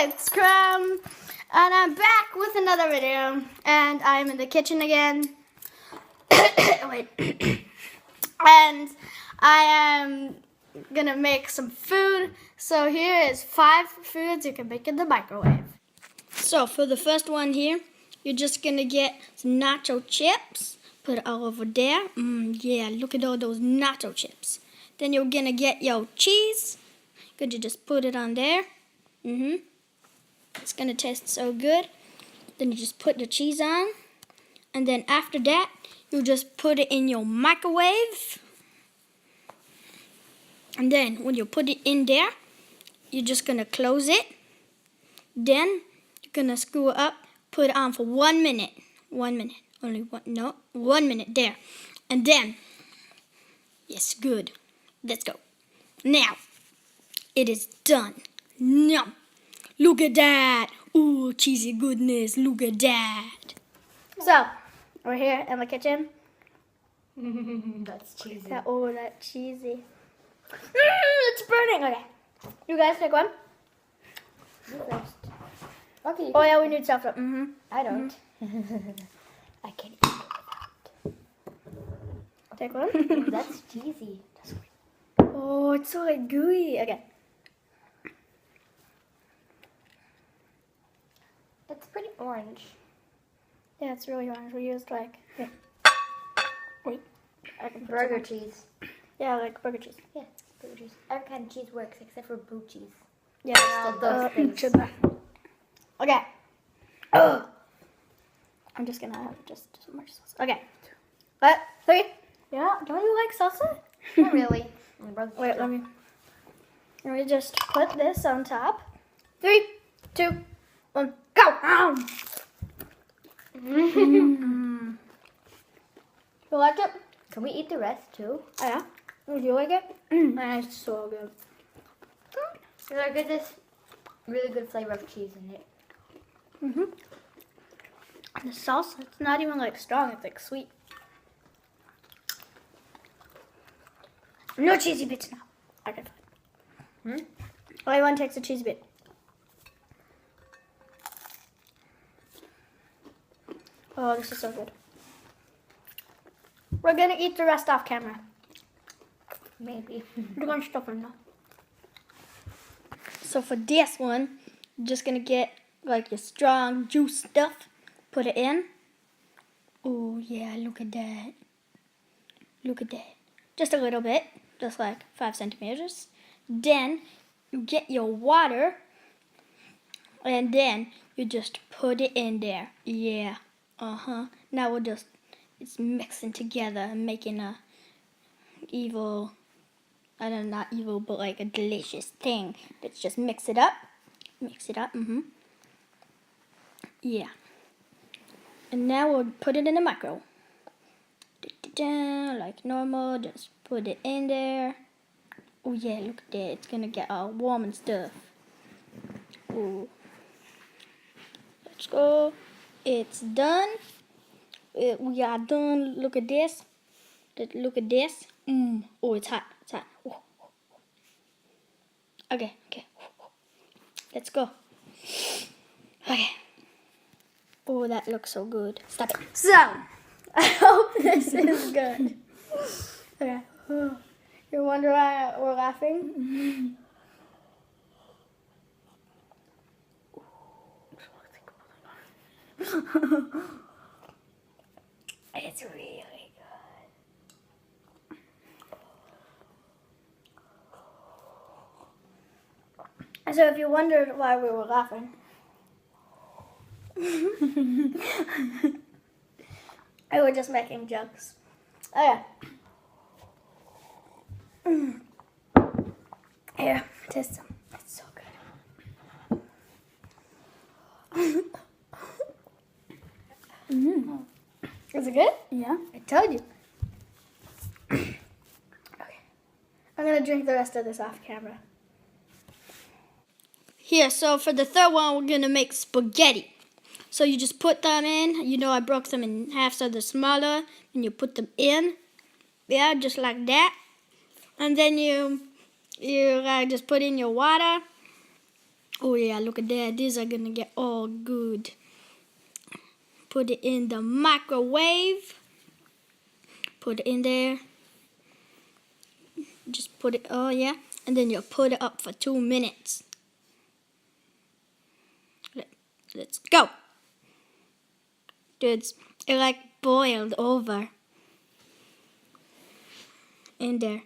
it's Crum, and I'm back with another video, and I'm in the kitchen again. Wait. And I am gonna make some food. So here is 5 foods you can make in the microwave. So for the first one here, you're just gonna get some nacho chips. Put it all over there. Yeah, look at all those nacho chips. Then you're gonna get your cheese. Could you just put it on there? It's gonna taste so good. Then you just put the cheese on. And then after that, you just put it in your microwave. And then when you put it in there, you're just gonna close it. Then you're gonna screw it up, put it on for 1 minute. 1 minute. Only one, no, 1 minute there. And then, yes, good. Let's go. Now, it is done. Yum. Look at that. Ooh, cheesy goodness. Look at that. So, we're here in the kitchen. That's cheesy. Oh, that's cheesy. It's burning. Okay. You guys pick one. You first. Okay. Oh, yeah, we need salsa. I don't. I can't eat it. Take one. Ooh, that's cheesy. That's weird. Oh, it's so like gooey. Okay. It's pretty orange. Yeah, it's really orange. We used like, here. Wait. I can put Burger some- cheese. Yeah, like burger cheese. Yeah, burger cheese. Every kind of cheese works except for blue cheese. Yeah, all those things. sugar. Okay. Oh. I'm just gonna have just some more sauce. Okay. What? 3? Yeah. Don't you like salsa? Not really. My brother's Wait, still- let me just put this on top. 3, 2, 1, go! Ow. You like it? Can we eat the rest too? Oh, yeah. Would you like it? It's so good. There's like this really good flavor of cheese in it. The salsa, it's not even like strong. It's like sweet. No cheesy bits now. Okay. Everyone takes a cheesy bit. Oh, this is so good. We're gonna eat the rest off camera. Maybe. We're gonna stop it now. So for this one, you're just gonna get like your strong juice stuff. Put it in. Oh yeah, look at that. Look at that. Just a little bit, just like 5 centimeters. Then you get your water, and then you just put it in there. Yeah. Now it's mixing together and making a evil, I don't know, not evil, but like a delicious thing. Let's just mix it up. Mix it up. Yeah. And now we'll put it in the micro. Like normal, just put it in there. Oh yeah, look at that. It's gonna get all warm and stuff. Ooh. Let's go. It's done. We are done. Look at this. Look at this. Oh, it's hot. It's hot. Oh. Okay. Let's go. Okay. Oh, that looks so good. Stop it. So, I hope this is good. Okay. You wonder why we're laughing? It's really good. So if you wondered why we were laughing, I was just making jokes. Okay. Here, taste some. It's so good. Is it good? Yeah. I told you. Okay. I'm gonna drink the rest of this off camera. Here, so for the third one, we're gonna make spaghetti. So you just put them in. You know, I broke them in half so they're smaller, and you put them in. Yeah, just like that. And then you just put in your water. Oh yeah, look at that. These are gonna get all good. Put it in the microwave. Put it in there. Just put it, oh yeah. And then you put it up for 2 minutes. Let's go. Dudes, it like boiled over. In there.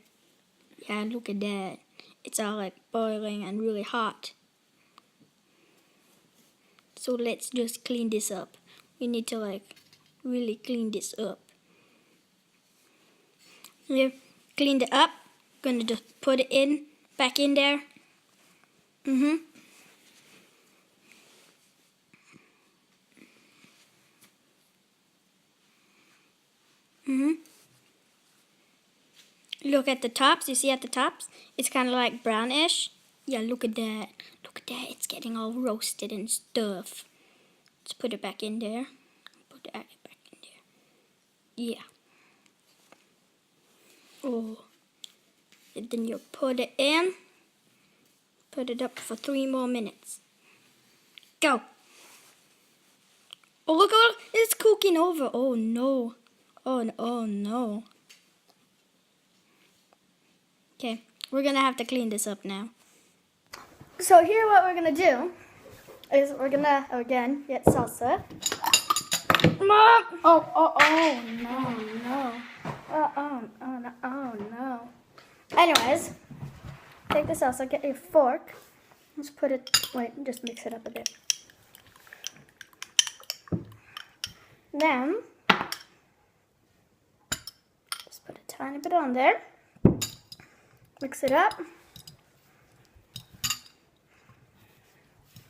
Yeah, look at that. It's all like boiling and really hot. So let's just clean this up. We need to like really clean this up. We've cleaned it up. Gonna just put it in, back in there. Look at the tops. You see at the tops? It's kind of like brownish. Yeah, look at that. Look at that. It's getting all roasted and stuff. Let's put it back in there. Put it back in there. Yeah. Oh. And then you put it in. Put it up for 3 more minutes. Go. Oh, look, it's cooking over. Oh, no. Oh, no. Okay, we're gonna have to clean this up now. So here what we're gonna do is we're gonna, again, get salsa. Mom! Oh, no. Oh, no. Anyways, take the salsa, get your fork. Let's put it, just mix it up a bit. Then, just put a tiny bit on there. Mix it up.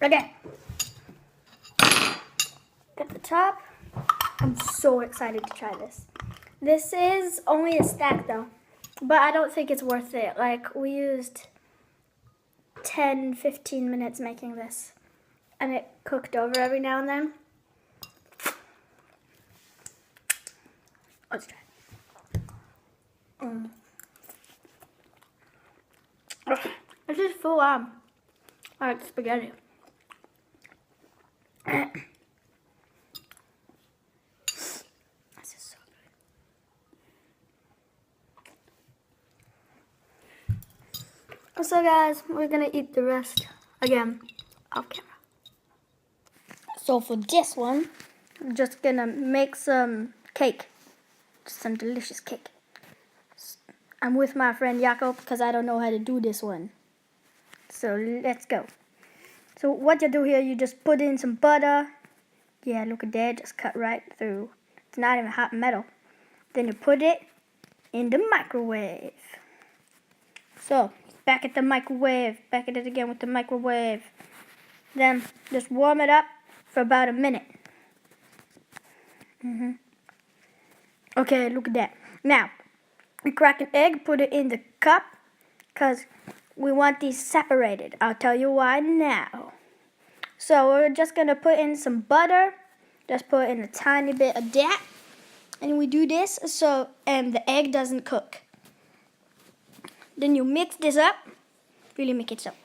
Again. Get the top. I'm so excited to try this. This is only a stack though, but I don't think it's worth it. Like we used 10-15 minutes making this, and it cooked over every now and then. Let's try it. It's just full on like spaghetti. This is so good. So guys, we're gonna eat the rest again off camera. So for this one, I'm just gonna make some cake. Some delicious cake. I'm with my friend Jakob because I don't know how to do this one. So let's go. So what you do here, you just put in some butter. Yeah, look at that, just cut right through. It's not even hot metal. Then you put it in the microwave. So, back at the microwave. Back at it again with the microwave. Then just warm it up for about a minute. Okay, look at that. Now, we crack an egg, put it in the cup, because we want these separated. I'll tell you why now. So we're just going to put in some butter. Just put in a tiny bit of that. And we do this so the egg doesn't cook. Then you mix this up. Really mix it up.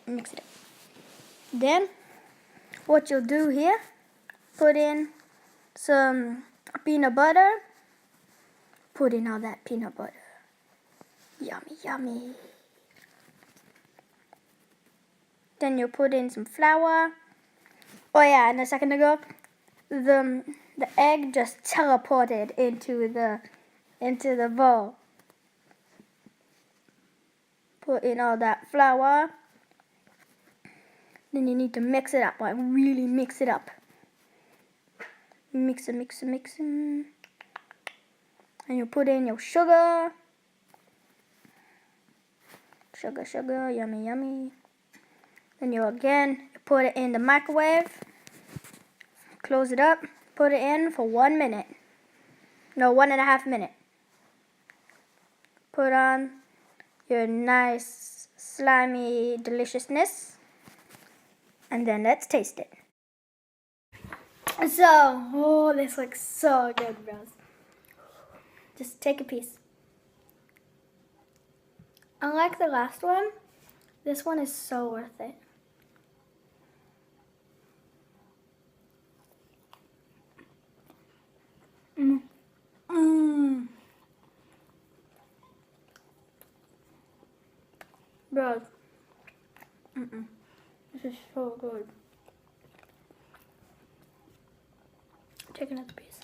Then what you'll do here, put in some peanut butter. Put in all that peanut butter. Yummy, yummy. Then you put in some flour. Oh yeah, and a second ago, the egg just teleported into the bowl. Put in all that flour. Then you need to mix it up, like really mix it up. Mix it. And you put in your sugar. Sugar, yummy, yummy. Then you again put it in the microwave. Close it up. Put it in for 1 minute. No, 1.5 minutes. Put on your nice slimy deliciousness. And then let's taste it. So, this looks so good, bros. Just take a piece. Unlike the last one, this one is so worth it. Mmm. Bro. This is so good. Take another piece.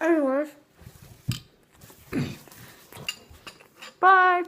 Anyways. Bye.